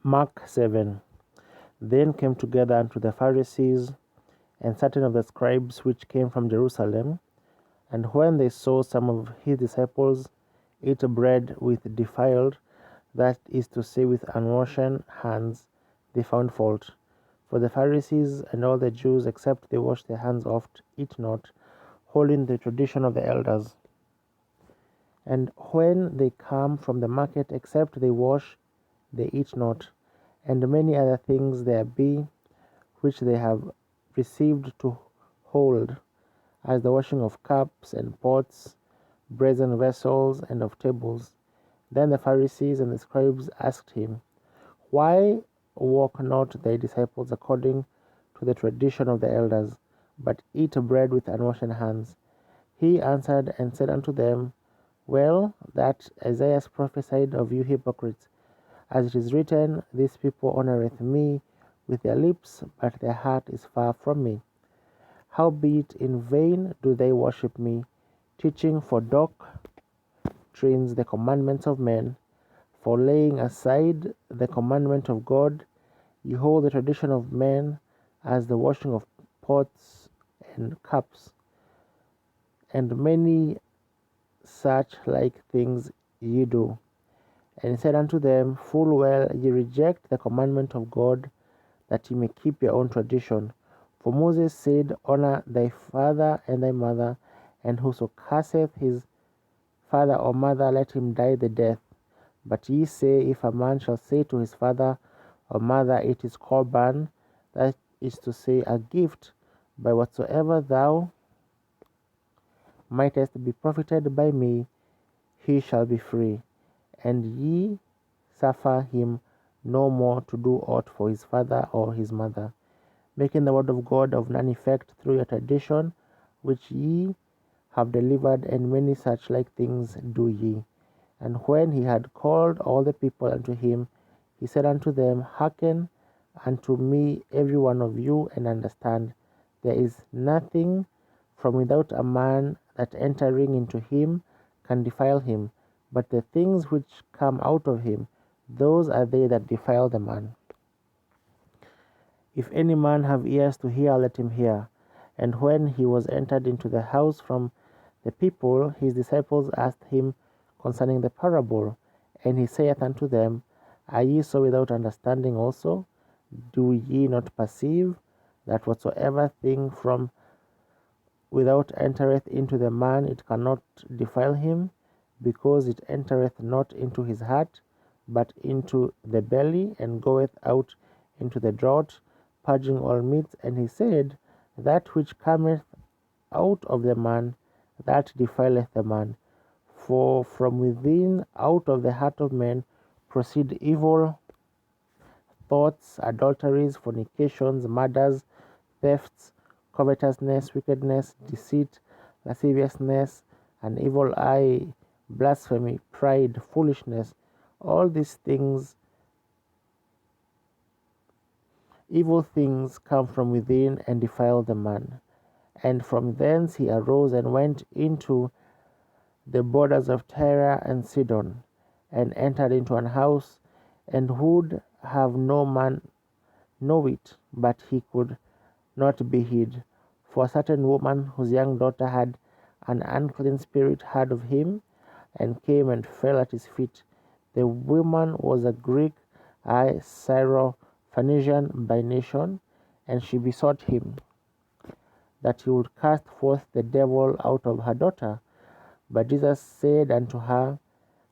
Mark 7. Then came together unto the Pharisees and certain of the scribes which came from Jerusalem. And when they saw some of his disciples eat bread with defiled, that is to say, with unwashen hands, they found fault. For the Pharisees and all the Jews, except they wash their hands oft, eat not, holding the tradition of the elders. And when they come from the market, except they wash, they eat not. And many other things there be, which they have received to hold, as the washing of cups and pots, brazen vessels, and of tables. Then the Pharisees and the scribes asked him, Why walk not thy disciples according to the tradition of the elders, but eat bread with unwashen hands? He answered and said unto them, Well, that Isaiah prophesied of you hypocrites, as it is written, These people honoureth me with their lips, but their heart is far from me. Howbeit in vain do they worship me, teaching for doctrines the commandments of men. For laying aside the commandment of God, ye hold the tradition of men, as the washing of pots and cups, and many such like things ye do. And he said unto them, Full well ye reject the commandment of God, that ye may keep your own tradition. For Moses said, Honour thy father and thy mother, and whoso curseth his father or mother, let him die the death. But ye say, If a man shall say to his father or mother, It is korban, that is to say, a gift, by whatsoever thou mightest be profited by me, he shall be free. And ye suffer him no more to do aught for his father or his mother, making the word of God of none effect through your tradition, which ye have delivered, and many such like things do ye. And when he had called all the people unto him, he said unto them, Hearken unto me every one of you, and understand. There is nothing from without a man that entering into him can defile him, but the things which come out of him, those are they that defile the man. If any man have ears to hear, let him hear. And when he was entered into the house from the people, his disciples asked him concerning the parable. And he saith unto them, Are ye so without understanding also? Do ye not perceive that whatsoever thing from without entereth into the man, it cannot defile him, because it entereth not into his heart, but into the belly, and goeth out into the draught, purging all meats? And he said, That which cometh out of the man, that defileth the man. For from within, out of the heart of men, proceed evil thoughts, adulteries, fornications, murders, thefts, covetousness, wickedness, deceit, lasciviousness, an evil eye, blasphemy, pride, foolishness. All these things, evil things, come from within and defile the man. And from thence he arose and went into the borders of Tyre and Sidon, and entered into an house, and would have no man know it, but he could not be hid. For a certain woman whose young daughter had an unclean spirit heard of him, and came and fell at his feet. The woman was a Greek, Syrophoenician by nation, and she besought him that he would cast forth the devil out of her daughter. But Jesus said unto her,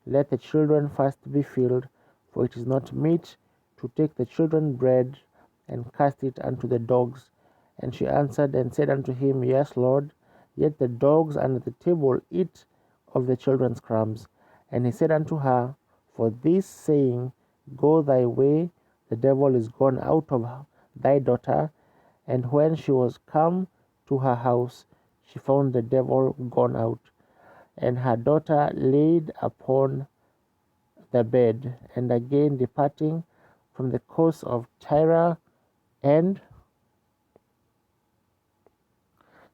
Let the children first be filled, for it is not meet to take the children's bread and cast it unto the dogs. And she answered and said unto him, Yes, Lord, yet the dogs under the table eat of the children's crumbs. And he said unto her, For this saying, Go thy way, the devil is gone out of thy daughter. And when she was come to her house, she found the devil gone out, and her daughter laid upon the bed. And again departing from the coast of Tyre and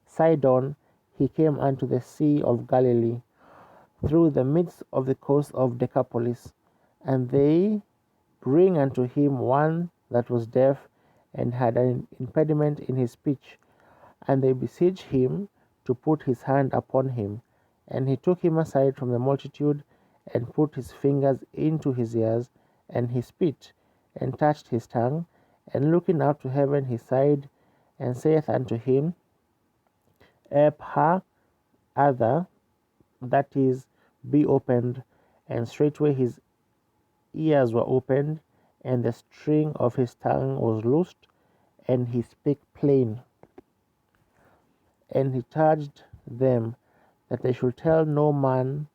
Sidon, he came unto the sea of Galilee, through the midst of the coast of Decapolis. And they bring unto him one that was deaf and had an impediment in his speech. And they beseeched him to put his hand upon him. And he took him aside from the multitude, and put his fingers into his ears, and he spit, and touched his tongue. And looking up to heaven, he sighed, and saith unto him, Ephah, other, that is, be opened. And straightway his ears were opened, and the string of his tongue was loosed, and he spake plain. And he charged them that they should tell no man,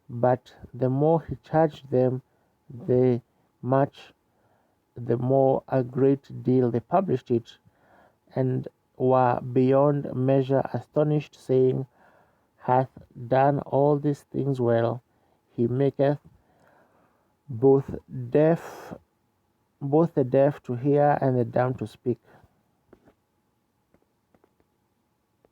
but the more he charged them, the more a great deal they published it, and were beyond measure astonished, saying, Hath done all these things well. He maketh both the deaf to hear and the dumb to speak.